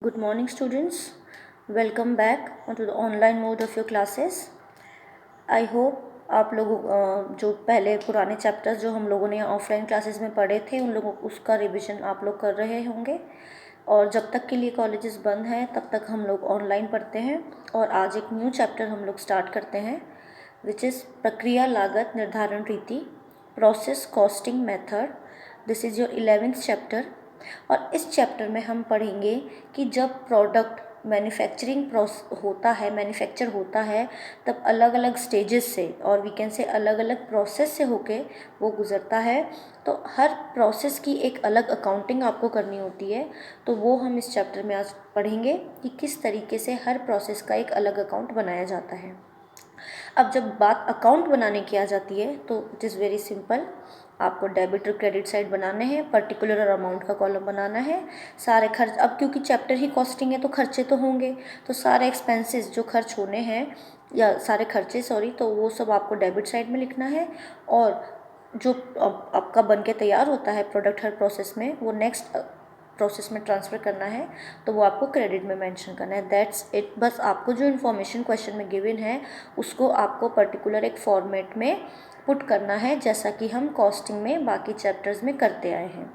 Good morning, students. Welcome back to the online mode of your classes. I hope आप लोग जो पहले पुराने चैप्टर्स जो हम लोगों ने ऑफलाइन क्लासेस में पढ़े थे उन लोगों उसका रिवीजन आप लोग कर रहे होंगे। और जब तक के लिए कॉलेजेस बंद हैं तब तक हम लोग ऑनलाइन पढ़ते हैं। और आज एक न्यू चैप्टर हम लोग स्टार्ट करते हैं विच इज़ प्रक्रिया लागत निर्धारण रीति, process costing method. This is your 11th chapter. और इस चैप्टर में हम पढ़ेंगे कि जब प्रोडक्ट मैन्युफैक्चर होता है तब अलग अलग स्टेजेस से और वी कैन से अलग अलग प्रोसेस से होके वो गुज़रता है। तो हर प्रोसेस की एक अलग अकाउंटिंग आपको करनी होती है। तो वो हम इस चैप्टर में आज पढ़ेंगे कि किस तरीके से हर प्रोसेस का एक अलग अकाउंट बनाया जाता है। अब जब बात अकाउंट बनाने की आ जाती है तो इट इज़ वेरी सिंपल। आपको डेबिट और क्रेडिट साइड बनाने हैं, पर्टिकुलर और अमाउंट का कॉलम बनाना है, सारे खर्च। अब क्योंकि चैप्टर ही कॉस्टिंग है तो खर्चे तो होंगे, तो सारे एक्सपेंसेस जो खर्च होने हैं या सारे खर्चे तो वो सब आपको डेबिट साइड में लिखना है। और जो आपका बन के तैयार होता है प्रोडक्ट हर प्रोसेस में वो नेक्स्ट प्रोसेस में ट्रांसफ़र करना है तो वो आपको क्रेडिट में मेंशन करना है। That's it. बस आपको जो इन्फॉर्मेशन क्वेश्चन में गिवन है उसको आपको पर्टिकुलर एक फॉर्मेट में पुट करना है, जैसा कि हम कॉस्टिंग में बाकी चैप्टर्स में करते आए हैं।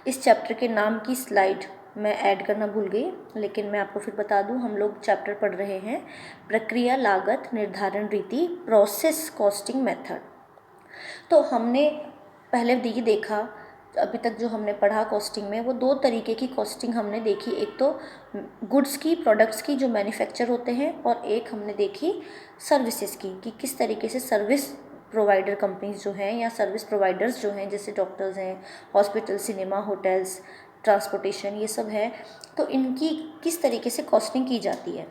इस चैप्टर के नाम की स्लाइड मैं ऐड करना भूल गई, लेकिन मैं आपको फिर बता दूं, हम लोग चैप्टर पढ़ रहे हैं प्रक्रिया लागत निर्धारण रीति, प्रोसेस कॉस्टिंग मेथड। तो हमने पहले ये देखा, अभी तक जो हमने पढ़ा कॉस्टिंग में वो दो तरीके की कॉस्टिंग हमने देखी। एक तो गुड्स की, प्रोडक्ट्स की जो मैन्युफैक्चर होते हैं, और एक हमने देखी सर्विसेज की कि किस तरीके से सर्विस प्रोवाइडर कंपनीज जो हैं या सर्विस प्रोवाइडर्स जो हैं, जैसे डॉक्टर्स हैं, हॉस्पिटल, सिनेमा, होटल्स, ट्रांसपोर्टेशन, ये सब है, तो इनकी किस तरीके से कॉस्टिंग की जाती है।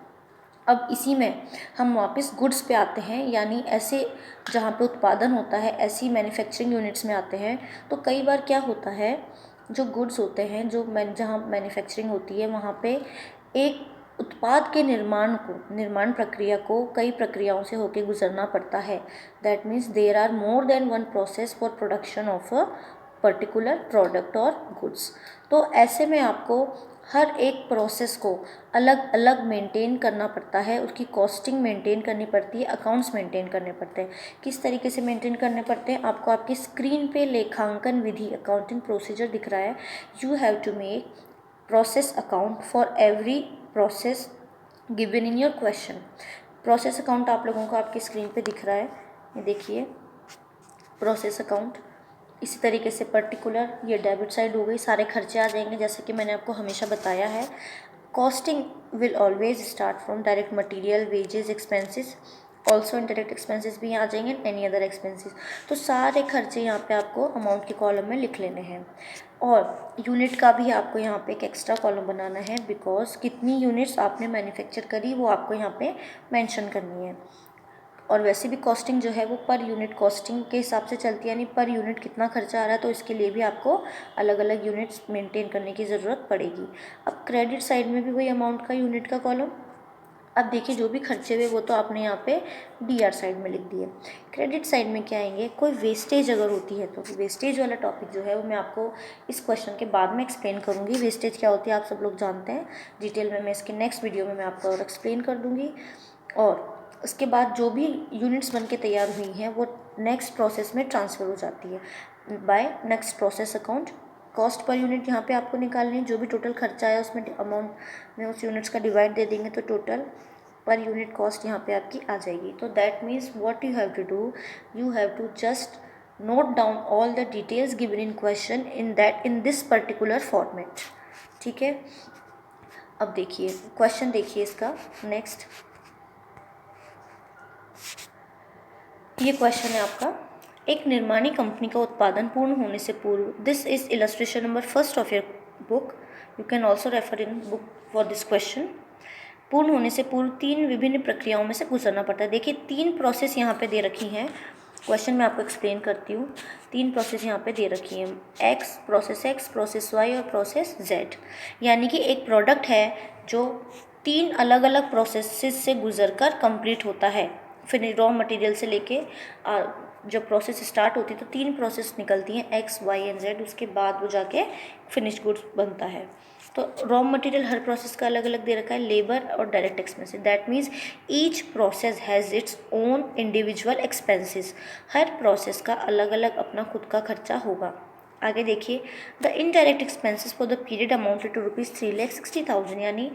अब इसी में हम वापस गुड्स पे आते हैं, यानी ऐसे जहाँ पे उत्पादन होता है ऐसी मैन्युफैक्चरिंग यूनिट्स में आते हैं। तो कई बार क्या होता है, जो गुड्स होते हैं जहाँ मैन्युफैक्चरिंग होती है वहाँ पे एक उत्पाद के निर्माण प्रक्रिया को कई प्रक्रियाओं से होकर गुजरना पड़ता है। That means there are more than one process for production of a particular product और गुड्स। तो ऐसे में आपको हर एक प्रोसेस को अलग अलग मेंटेन करना पड़ता है, उसकी कॉस्टिंग मेंटेन करनी पड़ती है, अकाउंट्स मेंटेन करने पड़ते हैं। किस तरीके से मेंटेन करने पड़ते हैं, आपको आपकी स्क्रीन पे लेखांकन विधि, अकाउंटिंग प्रोसीजर दिख रहा है। You have to make process account for every process given in your question. Process account आप लोगों को आपकी स्क्रीन पे दिख रहा है, ये देखिए प्रोसेस अकाउंट। इसी तरीके से पर्टिकुलर ये डेबिट साइड हो गई, सारे खर्चे आ जाएंगे जैसे कि मैंने आपको हमेशा बताया है। Costing will always start from direct material, wages, expenses, also indirect expenses भी यहाँ आ जाएंगे, एनी अदर एक्सपेंसेस। तो सारे खर्चे यहाँ पे आपको अमाउंट के कॉलम में लिख लेने हैं। और यूनिट का भी आपको यहाँ पे एक एक्स्ट्रा कॉलम बनाना है, बिकॉज कितनी यूनिट्स आपने मैन्युफैक्चर करी वो आपको यहाँ पे मेंशन करनी है। और वैसे भी कॉस्टिंग जो है वो पर यूनिट कॉस्टिंग के हिसाब से चलती है, यानी पर यूनिट कितना खर्चा आ रहा है, तो इसके लिए भी आपको अलग अलग यूनिट्स मेंटेन करने की ज़रूरत पड़ेगी। अब क्रेडिट साइड में भी वही अमाउंट का यूनिट का कॉलम। अब देखिए जो भी खर्चे हुए वो तो आपने यहाँ पे DR साइड में लिख दिए। क्रेडिट साइड में क्या आएंगे, कोई वेस्टेज अगर होती है तो वेस्टेज वाला टॉपिक जो है वो मैं आपको इस क्वेश्चन के बाद में एक्सप्लेन करूँगी। वेस्टेज क्या होती है आप सब लोग जानते हैं, डिटेल में मैं इसके नेक्स्ट वीडियो में मैं आपको और एक्सप्लेन कर दूँगी। और उसके बाद जो भी यूनिट्स बन के तैयार हुई हैं वो नेक्स्ट प्रोसेस में ट्रांसफ़र हो जाती है by next process account. Cost per unit यहाँ पे आपको निकालनी है, जो भी टोटल खर्चा है उसमें अमाउंट में उस यूनिट्स का डिवाइड दे देंगे तो टोटल पर यूनिट कॉस्ट यहाँ पे आपकी आ जाएगी। तो that means what you have to do, you have to just note down all the details given in question in this particular format. ठीक है, अब देखिए क्वेश्चन देखिए इसका नेक्स्ट। ये क्वेश्चन है आपका, एक निर्माणी कंपनी का उत्पादन पूर्ण होने से पूर्व, this is illustration number 1 of your book, you can also refer in book for this question. पूर्ण होने से पूर्व 3 विभिन्न प्रक्रियाओं में से गुजरना पड़ता है। देखिए 3 प्रोसेस यहाँ पे दे रखी हैं, क्वेश्चन मैं आपको एक्सप्लेन करती हूँ। 3 प्रोसेस यहाँ पे दे रखी हैं, प्रोसेस X, प्रोसेस Y और प्रोसेस Z। यानी कि एक प्रोडक्ट है जो 3 अलग अलग प्रोसेसेस से गुजरकर कंप्लीट होता है। फिर रॉ मटेरियल से लेके जब प्रोसेस स्टार्ट होती है तो 3 प्रोसेस निकलती हैं X, Y एंड Z, उसके बाद वो जाके फिनिश गुड्स बनता है। तो रॉ मटेरियल हर प्रोसेस का अलग अलग दे रखा है, लेबर और direct expenses, that means each process has its own individual expenses. Her process का अलग अलग अपना खुद का खर्चा होगा। आगे देखिए, the indirect expenses for the period amounted to ₹3,60,000, यानी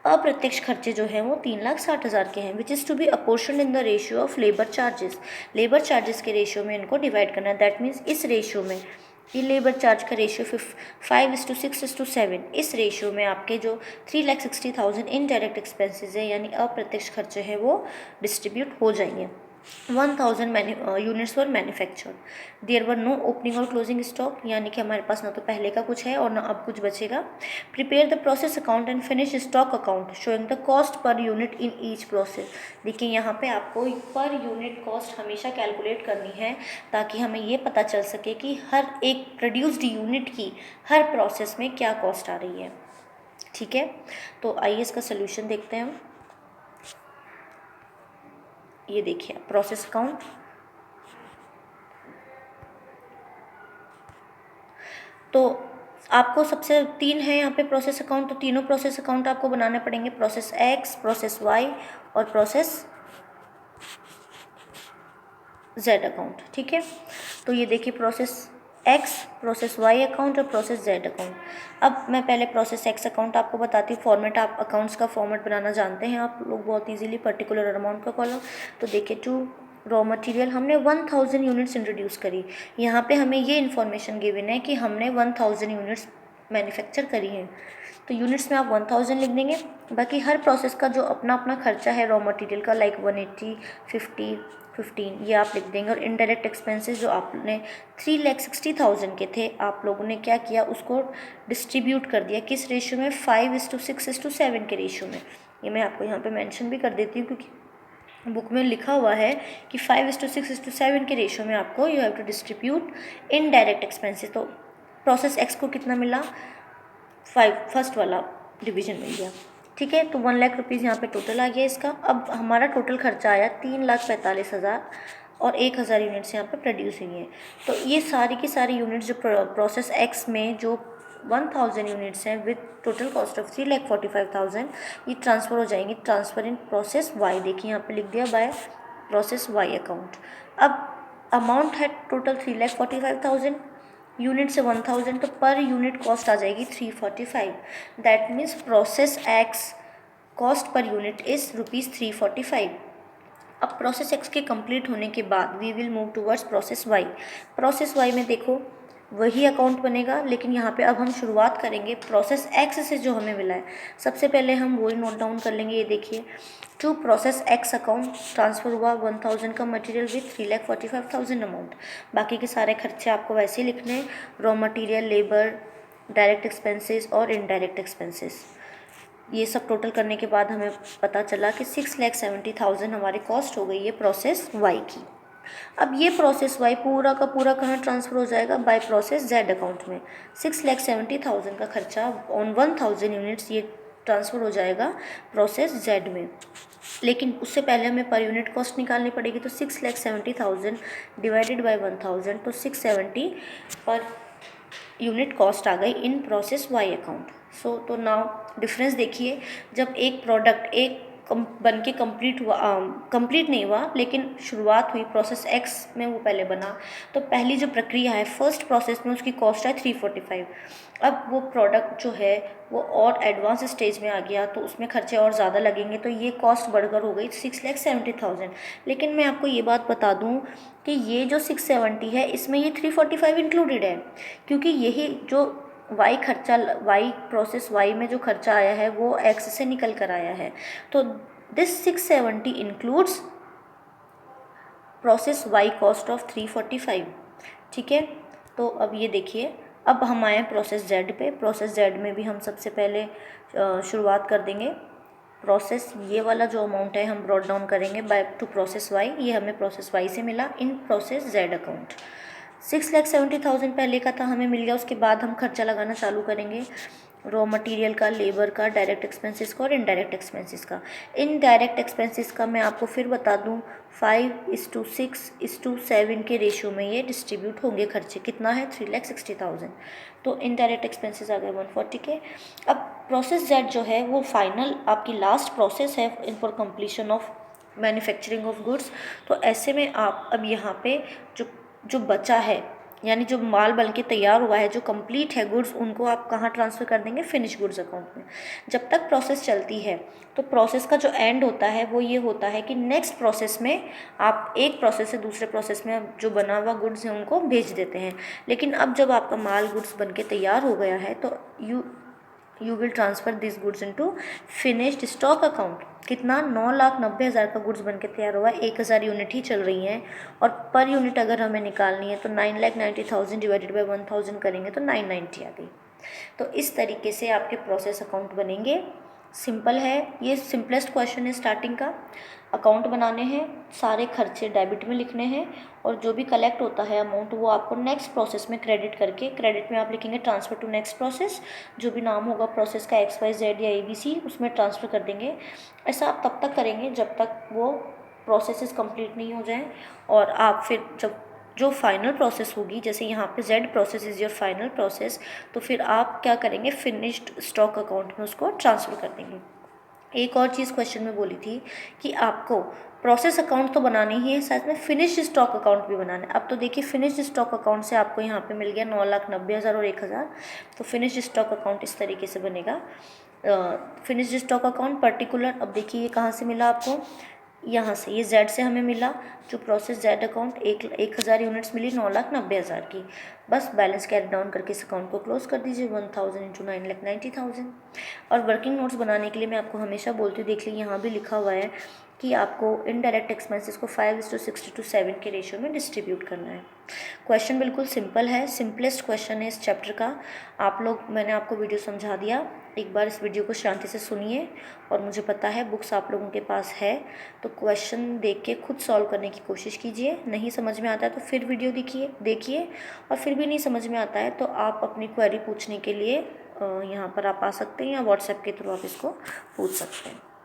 अप्रत्यक्ष खर्चे जो हैं वो 3,60,000 के हैं, which is to be apportion in the ratio of labour charges. Labour charges के रेशियो में इनको डिवाइड करना है, दैट मीन्स इस रेशियो में, ये लेबर चार्ज का रेशियो 5:6:7, इस रेशियो में आपके जो 3,60,000 इनडायरेक्ट एक्सपेंसेस है यानी अप्रत्यक्ष खर्चे हैं वो डिस्ट्रीब्यूट हो जाएंगे। 1,000 units were manufactured, there were no opening और क्लोजिंग स्टॉक, यानी कि हमारे पास ना तो पहले का कुछ है और ना अब कुछ बचेगा। Prepare the process account and finish stock account showing the cost per unit in each process. देखिए यहाँ पे आपको पर यूनिट कॉस्ट हमेशा कैलकुलेट करनी है ताकि हमें ये पता चल सके कि हर एक प्रोड्यूस्ड यूनिट की हर प्रोसेस में क्या कॉस्ट आ रही है। ठीक है, तो आइए इसका सोल्यूशन देखते हैं हम। ये देखिए प्रोसेस अकाउंट, तो आपको सबसे 3 है यहाँ पे प्रोसेस अकाउंट, तो तीनों प्रोसेस अकाउंट आपको बनाने पड़ेंगे, प्रोसेस एक्स, प्रोसेस वाई और प्रोसेस जेड अकाउंट। ठीक है, तो ये देखिए process X, process Y account और प्रोसेस जेड अकाउंट। अब मैं पहले प्रोसेस एक्स अकाउंट आपको बताती हूँ। फॉर्मेट, आप अकाउंट्स का फॉर्मेट बनाना जानते हैं आप लोग बहुत इजीली, पर्टिकुलर अमाउंट का कॉलम। तो देखिए, टू रॉ मटेरियल हमने 1,000 यूनिट्स इंट्रोड्यूस करी। यहाँ पे हमें ये इन्फॉर्मेशन गिवन है कि हमने 1,000 यूनिट्स मैन्युफैक्चर करी हैं, तो यूनिट्स में आप 1,000 लिख देंगे। बाकी हर प्रोसेस का जो अपना अपना खर्चा है रॉ मटेरियल का, लाइक 180, 50, 15, ये आप लिख देंगे। और इनडायरेक्ट एक्सपेंसेस जो आपने 3,60,000 के थे, आप लोगों ने क्या किया, उसको डिस्ट्रीब्यूट कर दिया किस रेशियो में, 5:6:7 के रेशियो में। ये मैं आपको यहाँ पे मेंशन भी कर देती हूँ क्योंकि बुक में लिखा हुआ है कि 5:6:7 के रेशियो में आपको you have to distribute indirect expenses. तो प्रोसेस एक्स को कितना मिला, 5, फर्स्ट वाला डिवीजन मिल गया। ठीक है, तो 1,00,000 रुपीज़ यहाँ पे टोटल आ गया इसका। अब हमारा टोटल खर्चा आया 3,45,000 और 1,000 यूनिट्स यहाँ पे प्रोड्यूस हुई हैं। तो ये सारी की सारी यूनिट्स जो प्रोसेस एक्स में जो 1,000 यूनिट्स हैं विद टोटल कॉस्ट ऑफ 3,45,000, ये ट्रांसफ़र हो जाएंगे, ट्रांसफ़र इन प्रोसेस वाई। देखिए यहाँ पे लिख दिया बाय प्रोसेस वाई अकाउंट। अब अमाउंट है टोटल 3,45,000, यूनिट से 1,000, तो पर यूनिट कॉस्ट आ जाएगी 345। That means process X cost per unit is ₹345। अब प्रोसेस एक्स के कंप्लीट होने के बाद we will move towards process Y. Process Y में देखो वही अकाउंट बनेगा, लेकिन यहाँ पे अब हम शुरुआत करेंगे प्रोसेस एक्स से जो हमें मिला है। सबसे पहले हम वही नोट डाउन कर लेंगे। ये देखिए, to process X account transfer हुआ 1,000 का मटेरियल विथ 3,45,000 अमाउंट। बाकी के सारे खर्चे आपको वैसे ही लिखने हैं, raw material, labour, direct expenses और इनडायरेक्ट एक्सपेंसेस। ये सब टोटल करने के बाद हमें पता चला कि 6,70,000 हमारी कॉस्ट हो गई है प्रोसेस वाई की। अब ये प्रोसेस वाई पूरा का पूरा कहाँ ट्रांसफ़र हो जाएगा, बाय प्रोसेस जेड अकाउंट में। 6,70,000 का खर्चा ऑन 1,000 यूनिट्स ये ट्रांसफ़र हो जाएगा प्रोसेस जेड में। लेकिन उससे पहले हमें पर यूनिट कॉस्ट निकालनी पड़ेगी, तो 6,70,000 डिवाइडेड बाय 1,000, तो 670 पर यूनिट कॉस्ट आ गई इन प्रोसेस वाई अकाउंट। सो तो नाउ डिफरेंस देखिए, जब एक प्रोडक्ट एक बन के कंप्लीट हुआ, कंप्लीट नहीं हुआ लेकिन शुरुआत हुई प्रोसेस एक्स में, वो पहले बना, तो पहली जो प्रक्रिया है फर्स्ट प्रोसेस में उसकी कॉस्ट है 345। अब वो प्रोडक्ट जो है वो और एडवांस स्टेज में आ गया तो उसमें खर्चे और ज़्यादा लगेंगे, तो ये कॉस्ट बढ़कर हो गई 6,70,000। लेकिन मैं आपको ये बात बता दूँ कि ये जो 670 है इसमें ये 345 इंक्लूडेड है, क्योंकि यही जो वाई खर्चा, वाई प्रोसेस वाई में जो खर्चा आया है वो एक्स से निकल कर आया है। तो this 670 includes process Y cost of 345। ठीक है, तो अब ये देखिए, अब हम आए प्रोसेस जेड पे। प्रोसेस जेड में भी हम सबसे पहले शुरुआत कर देंगे। प्रोसेस ये वाला जो अमाउंट है हम ब्रॉट डाउन करेंगे बाय टू प्रोसेस वाई, ये हमें प्रोसेस वाई से मिला इन प्रोसेस जेड अकाउंट। 6,70,000 पहले का था, हमें मिल गया। उसके बाद हम खर्चा लगाना चालू करेंगे। रॉ मटेरियल का, लेबर का, डायरेक्ट एक्सपेंसेस का और इनडायरेक्ट एक्सपेंसेस का। इनडायरेक्ट एक्सपेंसेस का मैं आपको फिर बता दूं 5:6:7 के रेशियो में ये डिस्ट्रीब्यूट होंगे खर्चे। कितना है? 3,60,000। तो इनडायरेक्ट एक्सपेंसेस आ गए 140 के। अब प्रोसेस जेड जो है वो फाइनल आपकी लास्ट प्रोसेस है in for completion of manufacturing of goods. तो ऐसे में आप अब यहाँ पे जो जो बचा है, यानी जो माल बन के तैयार हुआ है, जो कंप्लीट है गुड्स, उनको आप कहाँ ट्रांसफ़र कर देंगे? फिनिश गुड्स अकाउंट में। जब तक प्रोसेस चलती है तो प्रोसेस का जो एंड होता है वो ये होता है कि नेक्स्ट प्रोसेस में आप एक प्रोसेस से दूसरे प्रोसेस में जो बना हुआ गुड्स है उनको भेज देते हैं। लेकिन अब जब आपका माल गुड्स बन के तैयार हो गया है तो you will transfer this goods into finished stock account. कितना? 9,90,000 का गुड्स बन के तैयार हुआ है, 1,000 यूनिट ही चल रही हैं और पर यूनिट अगर हमें निकालनी है तो 9,90,000 डिवाइडेड बाई 1,000 करेंगे तो 990 आ गई। तो इस तरीके से आपके प्रोसेस अकाउंट बनेंगे। सिंपल है, ये सिंपलेस्ट क्वेश्चन है स्टार्टिंग का। अकाउंट बनाने हैं, सारे खर्चे डेबिट में लिखने हैं और जो भी कलेक्ट होता है अमाउंट वो आपको नेक्स्ट प्रोसेस में क्रेडिट करके, क्रेडिट में आप लिखेंगे ट्रांसफ़र टू नेक्स्ट प्रोसेस, जो भी नाम होगा प्रोसेस का XYZ या ABC उसमें ट्रांसफ़र कर देंगे। ऐसा आप तब तक करेंगे जब तक वो प्रोसेसेस कंप्लीट नहीं हो जाएं और आप फिर जब जो फाइनल प्रोसेस होगी, जैसे यहाँ पे Z process is your final process, तो फिर आप क्या करेंगे? फिनिश्ड स्टॉक अकाउंट में उसको ट्रांसफ़र कर देंगे। एक और चीज़ क्वेश्चन में बोली थी कि आपको प्रोसेस अकाउंट तो बनानी ही है, साथ में फिनिश्ड स्टॉक अकाउंट भी बनाना है। अब तो देखिए फिनिश्ड स्टॉक अकाउंट से आपको यहाँ पे मिल गया 9,90,000 और 1,000। तो फिनिश्ड स्टॉक अकाउंट इस तरीके से बनेगा। फिनिश्ड स्टॉक अकाउंट पर्टिकुलर, अब देखिए ये कहाँ से मिला आपको? यहाँ से, ये Z से हमें मिला जो प्रोसेस Z अकाउंट 1,000 यूनिट्स मिली 9,90,000 की। बस बैलेंस कैरी डाउन करके इस अकाउंट को क्लोज कर दीजिए 1,000 इंटू 9,90,000। और वर्किंग नोट्स बनाने के लिए मैं आपको हमेशा बोलती हूँ, देख लीजिए यहाँ भी लिखा हुआ है कि आपको इनडायरेक्ट एक्सपेंसेस को 5:6:7 के रेशियो में डिस्ट्रीब्यूट करना है। क्वेश्चन बिल्कुल सिंपल है, सिंपलेस्ट क्वेश्चन है इस चैप्टर का। आप लोग, मैंने आपको वीडियो समझा दिया, एक बार इस वीडियो को शांति से सुनिए और मुझे पता है बुक्स आप लोगों के पास है तो क्वेश्चन देख के खुद सॉल्व करने की कोशिश कीजिए। नहीं समझ में आता है तो फिर वीडियो देखिए और फिर भी नहीं समझ में आता है तो आप अपनी क्वेरी पूछने के लिए यहाँ पर आप आ सकते हैं या व्हाट्सएप के थ्रू आप इसको पूछ सकते हैं।